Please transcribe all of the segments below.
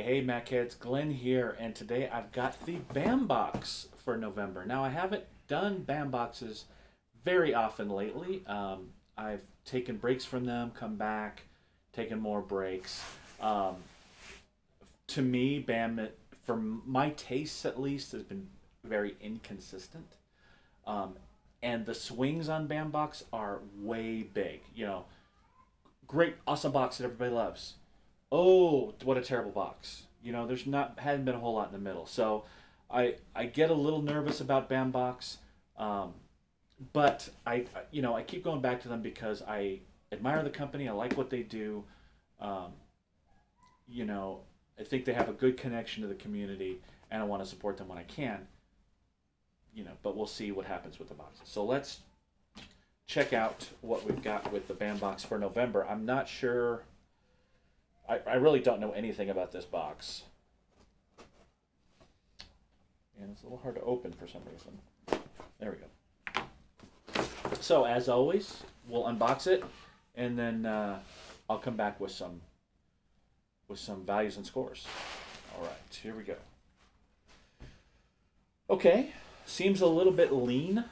Hey Macheads, Glenn here, and today I've got the BAM box for November. Now I haven't done BAM boxes very often lately. I've taken breaks from them, come back, taken more breaks. Um, to me, BAM, for my tastes at least, has been very inconsistent. Um, and the swings on BAM box are way big. Great, awesome box that everybody loves. Oh, what a terrible box. There's not hadn't been a whole lot in the middle. So I get a little nervous about Bambox, um, but I keep going back to them because I admire the company. I like what they do. Um, you know, I think they have a good connection to the community, and I want to support them when I can. But we'll see what happens with the boxes. So let's check out what we've got with the Bambox for November. I'm not sure. I really don't know anything about this box. And it's a little hard to open for some reason. There we go. So as always, we'll unbox it, and then I'll come back with some values and scores. All right, here we go. Okay, seems a little bit lean,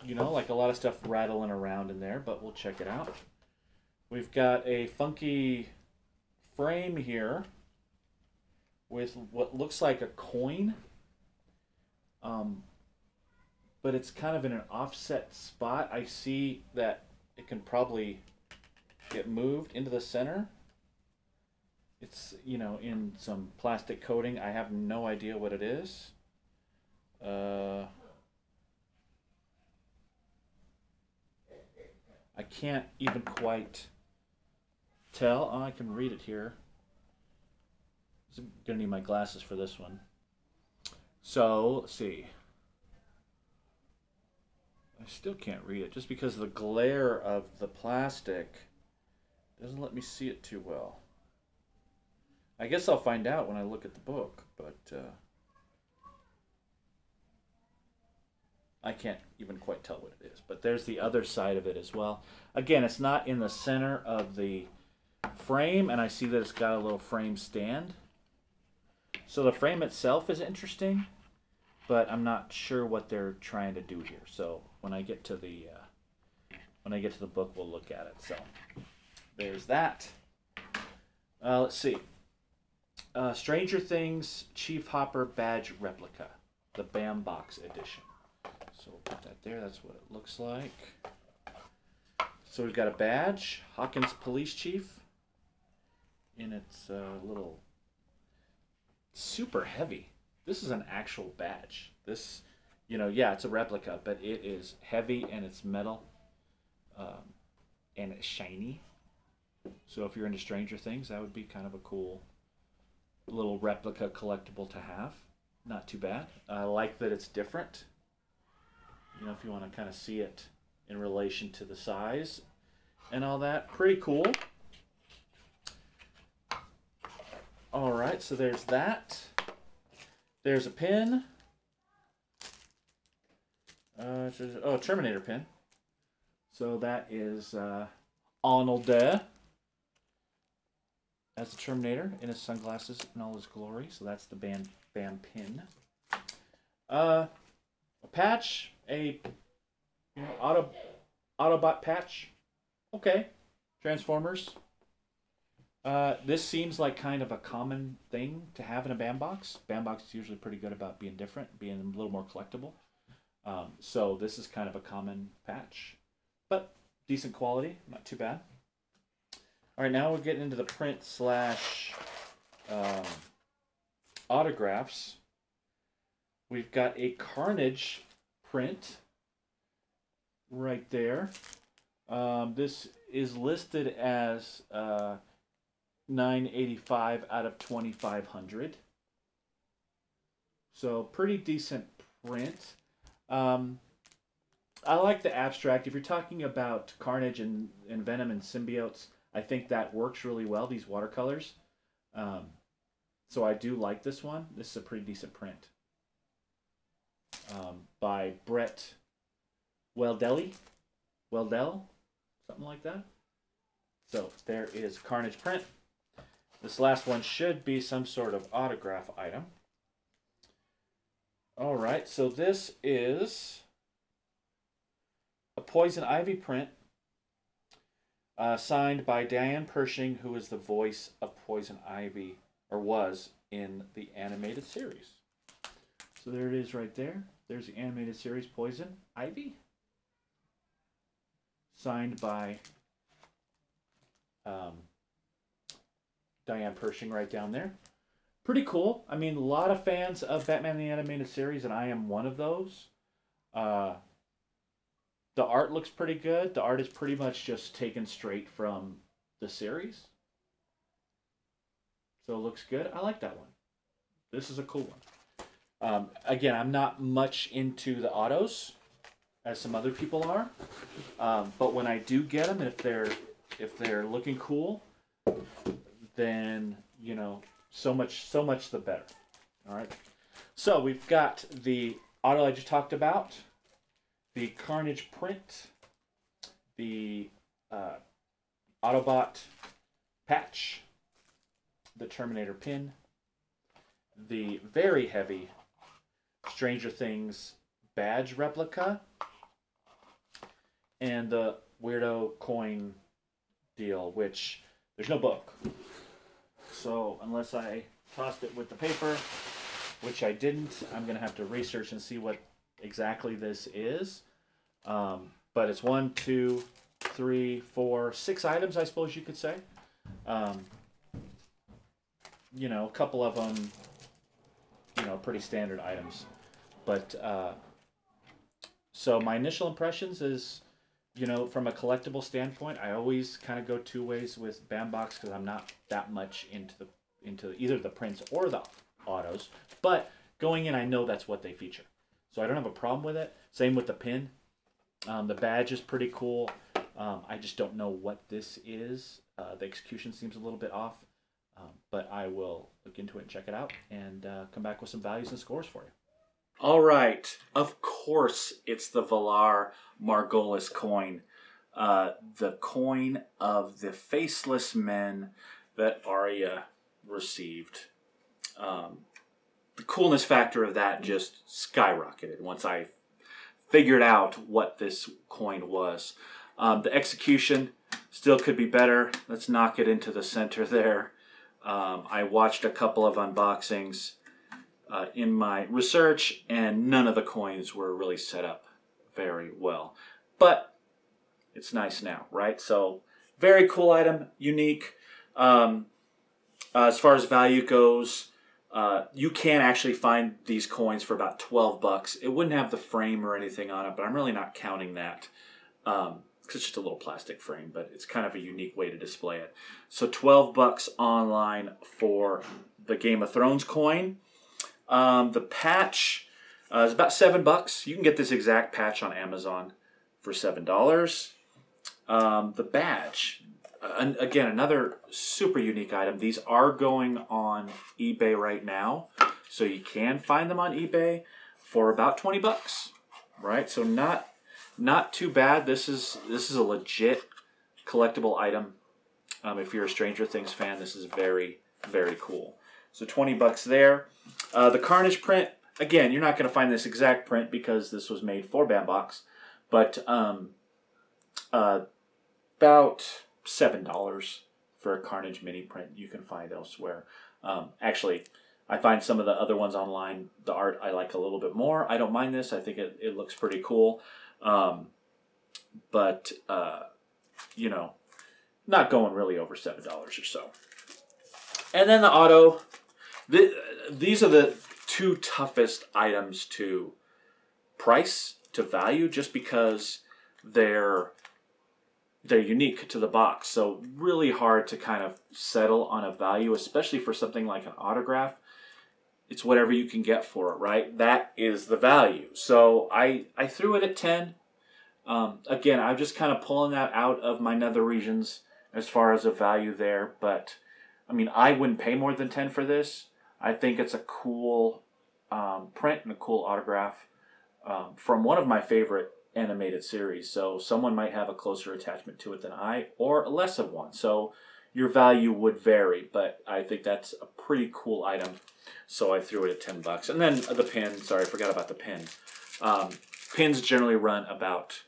like a lot of stuff rattling around in there, but we'll check it out. We've got a funky frame here with what looks like a coin, but it's kind of in an offset spot. I see that it can probably get moved into the center. It's in some plastic coating. I have no idea what it is. I can't even quite tell. Oh, I can read it here. I'm gonna need my glasses for this one. So let's see. I still can't read it just because the glare of the plastic doesn't let me see it too well. I guess I'll find out when I look at the book, but I can't even quite tell what it is. But there's the other side of it as well. Again, it's not in the center of the frame, and I see that it's got a little frame stand. So the frame itself is interesting, but I'm not sure what they're trying to do here. So when I get to the book, we'll look at it. So there's that. Let's see. Stranger Things Chief Hopper Badge Replica, the BAM Box edition. So we'll put that there. That's what it looks like. So we've got a badge, Hawkins Police Chief, and it's a little super heavy. This is an actual badge. This, yeah, it's a replica, but it is heavy and it's metal, and it's shiny. So if you're into Stranger Things, that would be kind of a cool little replica collectible to have. Not too bad. I like that it's different. If you want to kind of see it in relation to the size and all that. Pretty cool. All right, so there's that. There's a pin. Terminator pin. So that is Arnold there as the Terminator in his sunglasses in all his glory. So that's the BAM pin. A patch, Autobot patch. Okay, Transformers. This seems like kind of a common thing to have in a BAM box. BAM box is usually pretty good about being different, being a little more collectible. So this is kind of a common patch, but decent quality, not too bad. All right, now we're getting into the print slash autographs. We've got a Carnage print right there. This is listed as 985 out of 2500. So pretty decent print. I like the abstract. If you're talking about Carnage and Venom and symbiotes, I think that works really well, these watercolors. So I do like this one. This is a pretty decent print. By Brett Weldell, something like that. So there is Carnage print. This last one should be some sort of autograph item. All right, so this is a Poison Ivy print signed by Diane Pershing, who is the voice of Poison Ivy, or was in the animated series. So there it is right there. There's the animated series Poison Ivy. Signed by Diane Pershing right down there. Pretty cool. I mean, a lot of fans of Batman the Animated Series, and I am one of those. The art looks pretty good. The art is pretty much just taken straight from the series. So it looks good. I like that one. This is a cool one. Again, I'm not much into the autos, as some other people are. But when I do get them, and if they're looking cool, then, you know, so much the better. All right. So we've got the auto I just talked about, the Carnage print, the Autobot patch, the Terminator pin, the very heavy Stranger Things badge replica, and the Weirdo coin deal, which there's no book. So unless I tossed it with the paper, which I didn't, I'm going to have to research and see what exactly this is. But it's 1, 2, 3, 4, 6 items, I suppose you could say. You know, a couple of them, you know, pretty standard items. But so my initial impressions is, you know, from a collectible standpoint, I always kind of go two ways with Bambox because I'm not that much into either the prints or the autos. But going in, I know that's what they feature, so I don't have a problem with it. Same with the pin. The badge is pretty cool. I just don't know what this is. The execution seems a little bit off, but I will look into it and check it out and come back with some values and scores for you. All right, of course, it's the Valar Margolis coin, the coin of the faceless men that Arya received. The coolness factor of that just skyrocketed once I figured out what this coin was. The execution still could be better. Let's knock it into the center there. I watched a couple of unboxings in my research, and none of the coins were really set up very well. But it's nice now, right? So very cool item, unique. As far as value goes, you can actually find these coins for about $12. It wouldn't have the frame or anything on it, but I'm really not counting that. Because it's just a little plastic frame, but it's kind of a unique way to display it. So $12 online for the Game of Thrones coin. The patch is about $7. You can get this exact patch on Amazon for $7. The badge, again, another super unique item. These are going on eBay right now, so you can find them on eBay for about $20. Right, so not too bad. This is a legit collectible item. If you're a Stranger Things fan, this is very, very cool. So $20 there. The Carnage print, again, you're not going to find this exact print because this was made for Bambox, but about $7 for a Carnage mini print you can find elsewhere. Actually, I find some of the other ones online, the art I like a little bit more. I don't mind this. I think it looks pretty cool. But you know, not going really over $7 or so. And then the auto. These are the two toughest items to price, to value, just because they're unique to the box. So really hard to kind of settle on a value, especially for something like an autograph. It's whatever you can get for it, right? That is the value. So I threw it at 10. Again, I'm just kind of pulling that out of my nether regions as far as a value there. But, I mean, I wouldn't pay more than 10 for this. I think it's a cool print and a cool autograph from one of my favorite animated series. So someone might have a closer attachment to it than I, or less of one. So, your value would vary, but I think that's a pretty cool item. So I threw it at 10 bucks. And then the pin, sorry, I forgot about the pin. Pins generally run about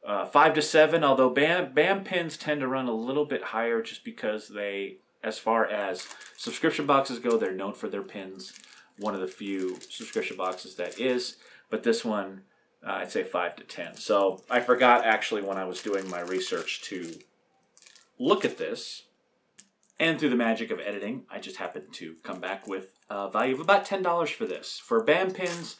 5 to 7, although BAM pins tend to run a little bit higher just because they, as far as subscription boxes go, they're known for their pins. One of the few subscription boxes that is, but this one, I'd say 5 to 10. So I forgot actually when I was doing my research to look at this, and through the magic of editing, I just happened to come back with a value of about $10 for this. For BAM pins,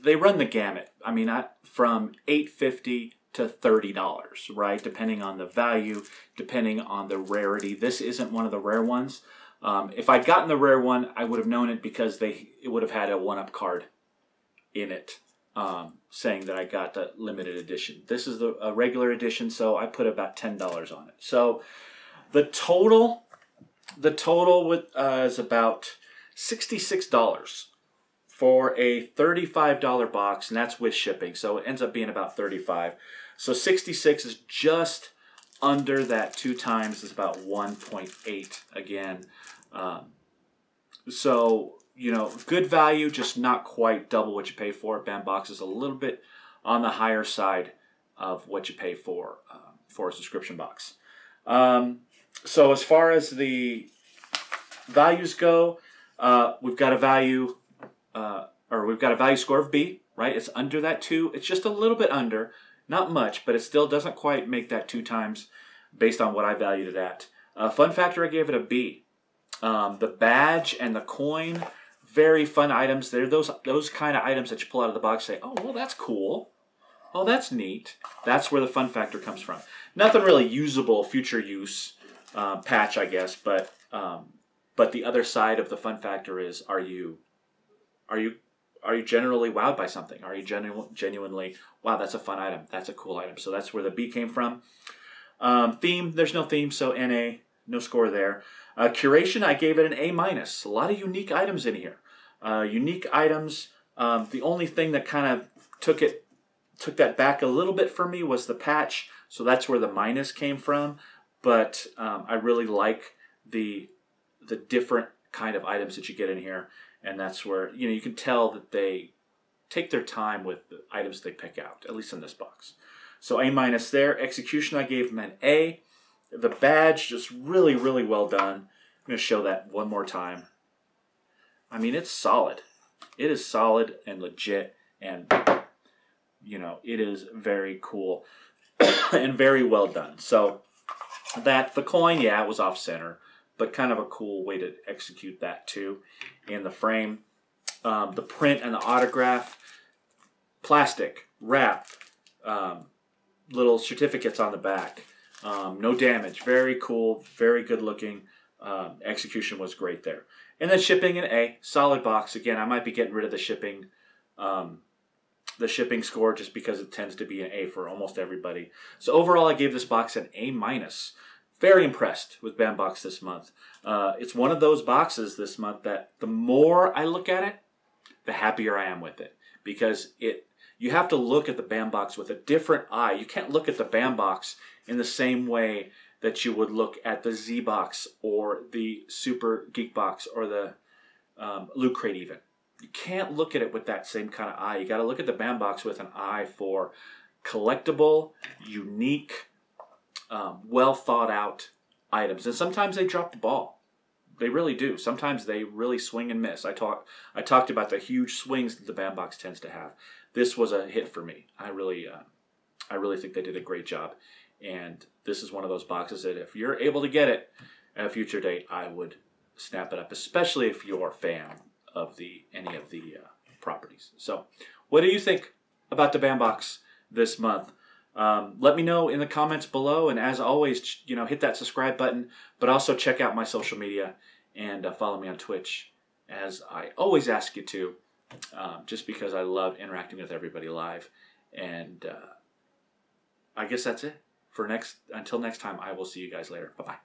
they run the gamut. I mean, from $8.50 to $30, right? Depending on the value, depending on the rarity. This isn't one of the rare ones. If I'd gotten the rare one, I would have known it because it would have had a one-up card in it saying that I got the limited edition. This is a regular edition, so I put about $10 on it. So the total is about $66 for a $35 box, and that's with shipping. So it ends up being about $35. So 66 is just under that 2 times. Is about 1.8 again. So, you know, good value, just not quite double what you pay for. BAM box is a little bit on the higher side of what you pay for a subscription box. So as far as the values go, we've got a value, we've got a value score of B, right? It's under that 2. It's just a little bit under, not much, but it still doesn't quite make that 2 times based on what I valued it at. Fun factor, I gave it a B. The badge and the coin, very fun items. They're those kind of items that you pull out of the box and say, oh, well, that's cool. Oh, that's neat. That's where the fun factor comes from. Nothing really usable, future use patch, I guess, but the other side of the fun factor is, are you generally wowed by something? Are you genuinely, wow, that's a fun item, that's a cool item? So that's where the B came from. Theme, there's no theme, so NA, no score there. Curation, I gave it an A-. A lot of unique items in here. Unique items. The only thing that kind of took that back a little bit for me was the patch, so that's where the minus came from. But I really like the different kind of items that you get in here, and that's where, you know, you can tell that they take their time with the items they pick out, at least in this box. So A- there. Execution, I gave them an A. The badge, just really, really well done. I'm going to show that one more time. I mean, it's solid. It is solid and legit, and, you know, it is very cool and very well done. So the coin, yeah, it was off center, but kind of a cool way to execute that too in the frame. The print and the autograph, plastic, wrap, little certificates on the back. No damage. Very cool. Very good looking. Execution was great there. And then shipping an A. Solid box. Again, I might be getting rid of the shipping score just because it tends to be an A for almost everybody. So overall, I gave this box an A-. Very impressed with BAMBox this month. It's one of those boxes this month that the more I look at it, the happier I am with it. Because you have to look at the BAMBox with a different eye. You can't look at the BAMBox in the same way that you would look at the Z-Box or the Super Geek Box or the Loot Crate even. You can't look at it with that same kind of eye. You got to look at the BAMBox with an eye for collectible, unique, well thought out items. And sometimes they drop the ball. They really do. Sometimes they really swing and miss. I talked about the huge swings that the BAMBox tends to have. This was a hit for me. I really think they did a great job. And this is one of those boxes that if you're able to get it at a future date, I would snap it up, especially if you're a fan of any of the properties. So what do you think about the BAMBox this month? Let me know in the comments below, and as always, hit that subscribe button, but also check out my social media and follow me on Twitch, as I always ask you to, just because I love interacting with everybody live. And I guess that's it. Until next time, I will see you guys later. Bye-bye.